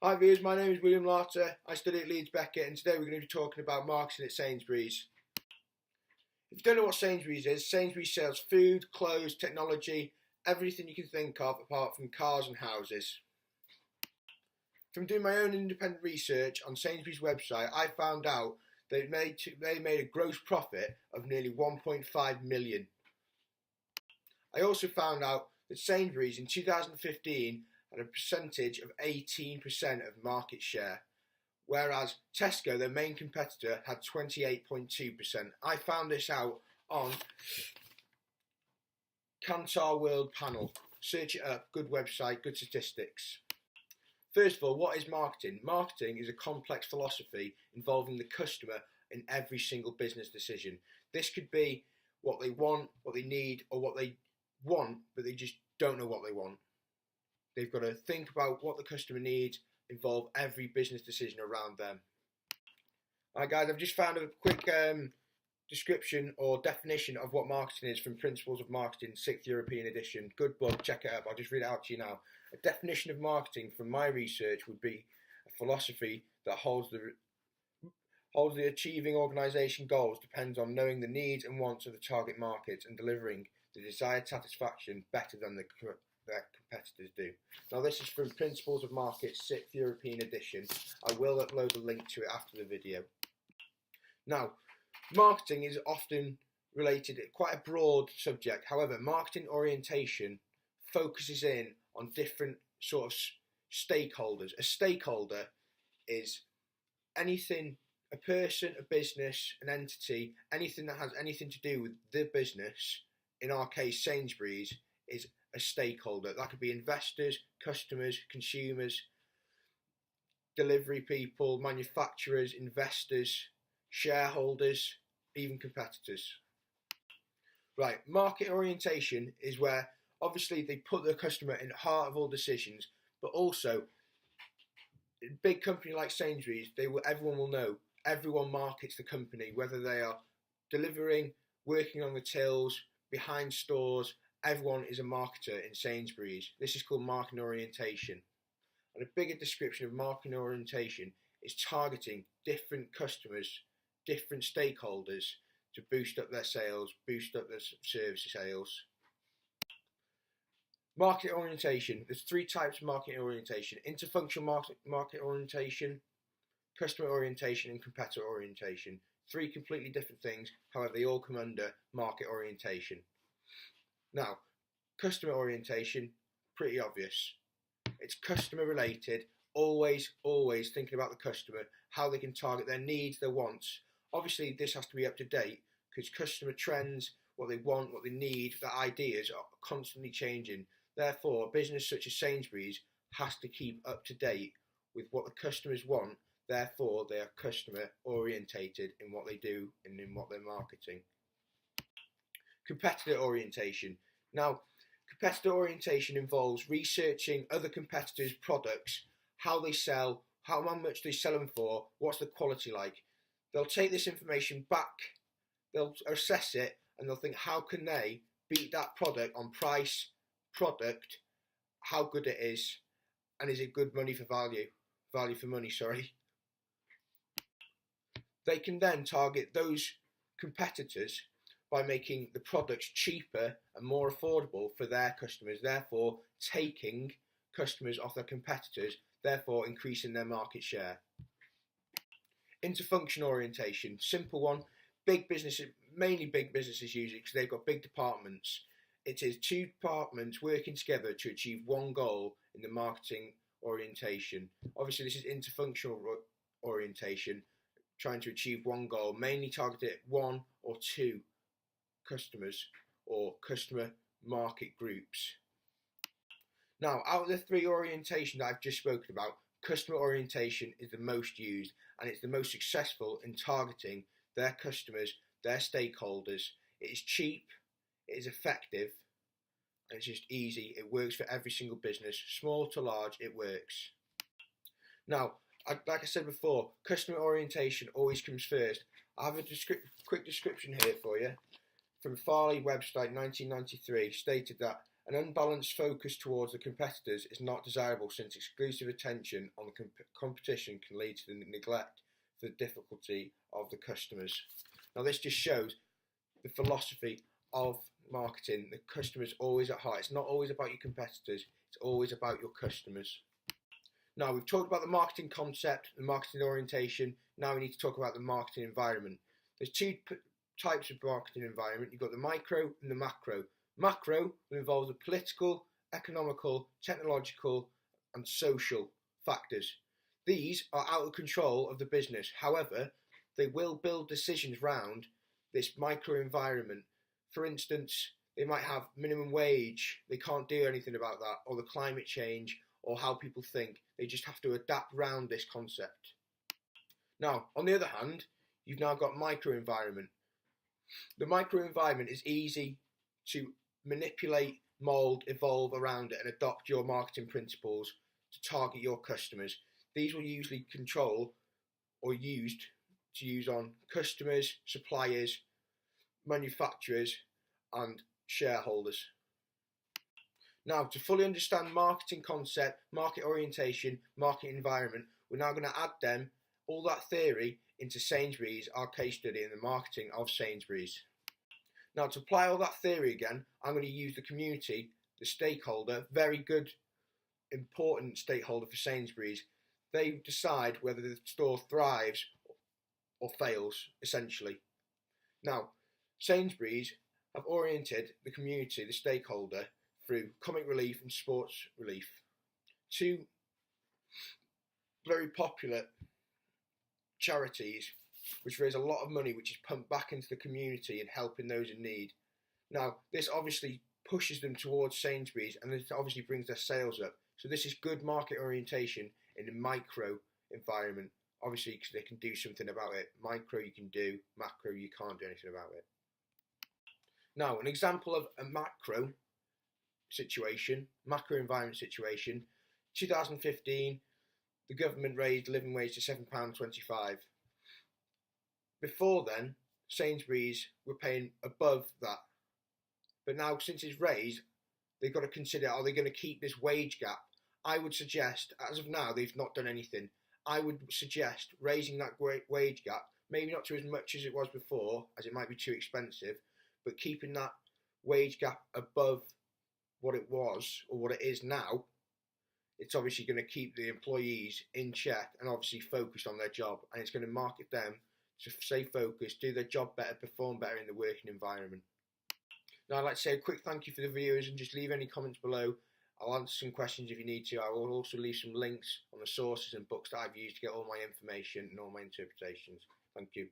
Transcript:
Hi viewers, my name is William Larter. I study at Leeds Beckett and today we're going to be talking about marketing at Sainsbury's. If you don't know what Sainsbury's is, Sainsbury's sells food, clothes, technology, everything you can think of apart from cars and houses. From doing my own independent research on Sainsbury's website, I found out they made a gross profit of nearly 1.5 million. I also found out that Sainsbury's in 2015 had a percentage of 18% of market share, whereas Tesco, their main competitor, had 28.2%. I found this out on Kantar World Panel. Search it up, good website, good statistics. First of all, what is marketing? Marketing is a complex philosophy involving the customer in every single business decision. This could be what they want, what they need, or what they want, but they just don't know what they want. They've got to think about what the customer needs, involve every business decision around them. Alright guys, I've just found a quick description or definition of what marketing is from Principles of Marketing, 6th European edition. Good book, check it out. I'll just read it out to you now. A definition of marketing from my research would be a philosophy that holds the achieving organisation goals depends on knowing the needs and wants of the target market and delivering the desired satisfaction better than their competitors do. Now this is from Principles of Market, 6th European edition. I will upload a link to it after the video. Now, marketing is often related to quite a broad subject. However, marketing orientation focuses in on different sort of stakeholders. A stakeholder is anything, a person, a business, an entity, anything that has anything to do with the business. In our case, Sainsbury's is a stakeholder. That could be investors, customers, consumers, delivery people, manufacturers, investors, shareholders, even competitors. Right, market orientation is where obviously they put the customer in the heart of all decisions, but also a big company like Sainsbury's, everyone will know, everyone markets the company, whether they are delivering, working on the tills, behind stores. Everyone is a marketer in Sainsbury's. This is called marketing orientation. And a bigger description of marketing orientation is targeting different customers, different stakeholders to boost up their sales, boost up their service sales. Market orientation. There's three types of marketing orientation: interfunctional market orientation, customer orientation, and competitor orientation. Three completely different things, however they all come under market orientation. Now, customer orientation, pretty obvious. It's customer related, always thinking about the customer, how they can target their needs, their wants. Obviously, this has to be up to date because customer trends, what they want, what they need, their ideas are constantly changing. Therefore, a business such as Sainsbury's has to keep up to date with what the customers want. Therefore, they are customer orientated in what they do and in what they're marketing. Competitor orientation. Now, competitor orientation involves researching other competitors' products, how they sell, how much they sell them for, what's the quality like. They'll take this information back, they'll assess it, and they'll think, how can they beat that product on price, product, how good it is, and is it good money for value for money, sorry. They can then target those competitors by making the products cheaper and more affordable for their customers, therefore taking customers off their competitors, therefore increasing their market share. Interfunction orientation, simple one. Big businesses, mainly big businesses use it because they've got big departments. It is two departments working together to achieve one goal in the marketing orientation. Obviously this is interfunctional orientation, trying to achieve one goal, mainly targeted at one or two customers or customer market groups. Now, out of the three orientations that I've just spoken about, customer orientation is the most used and it's the most successful in targeting their customers, their stakeholders. It is cheap, it is effective, and it's just easy. It works for every single business, small to large, it works. Now, like I said before, customer orientation always comes first. I have a quick description here for you. From Farley website 1993 stated that An unbalanced focus towards the competitors is not desirable, since exclusive attention on the competition can lead to the neglect for the difficulty of the customers. Now this just shows the philosophy of marketing. The customer's always at heart. It's not always about your competitors, it's always about your customers. Now we've talked about the marketing concept, the marketing orientation. Now we need to talk about the marketing environment. There's two types of marketing environment. You've got the micro and the macro. Macro will involve the political, economical, technological and social factors. These are out of control of the business. However, they will build decisions around this micro environment. For instance, they might have minimum wage. They can't do anything about that, or the climate change, or how people think. They just have to adapt around this concept. Now, on the other hand, you've now got micro environment. The micro environment is easy to manipulate, mould, evolve around it and adopt your marketing principles to target your customers. These will usually control or used to use on customers, suppliers, manufacturers and shareholders. Now, to fully understand marketing concept, market orientation, market environment, we're now going to add all that theory into Sainsbury's, our case study in the marketing of Sainsbury's. Now, to apply all that theory again, I'm going to use the community, the stakeholder, very good, important stakeholder for Sainsbury's. They decide whether the store thrives or fails, essentially. Now, Sainsbury's have oriented the community, the stakeholder, through comic relief and sports relief. Two very popular charities which raise a lot of money, which is pumped back into the community and helping those in need. Now, this obviously pushes them towards Sainsbury's, and it obviously brings their sales up. So this is good market orientation in the micro environment, obviously, because they can do something about it. Micro you can do, macro you can't do anything about it. Now, an example of a macro situation, macro environment situation, 2015, the government raised the living wage to £7.25. Before then, Sainsbury's were paying above that. But now, since it's raised, they've got to consider, are they going to keep this wage gap? I would suggest, as of now, they've not done anything. I would suggest raising that wage gap, maybe not to as much as it was before, as it might be too expensive, but keeping that wage gap above what it was or what it is now. It's obviously going to keep the employees in check and obviously focused on their job, and it's going to market them to stay focused, do their job better, perform better in the working environment. Now, I'd like to say a quick thank you for the viewers, and just leave any comments below. I'll answer some questions if you need to. I will also leave some links on the sources and books that I've used to get all my information and all my interpretations. Thank you.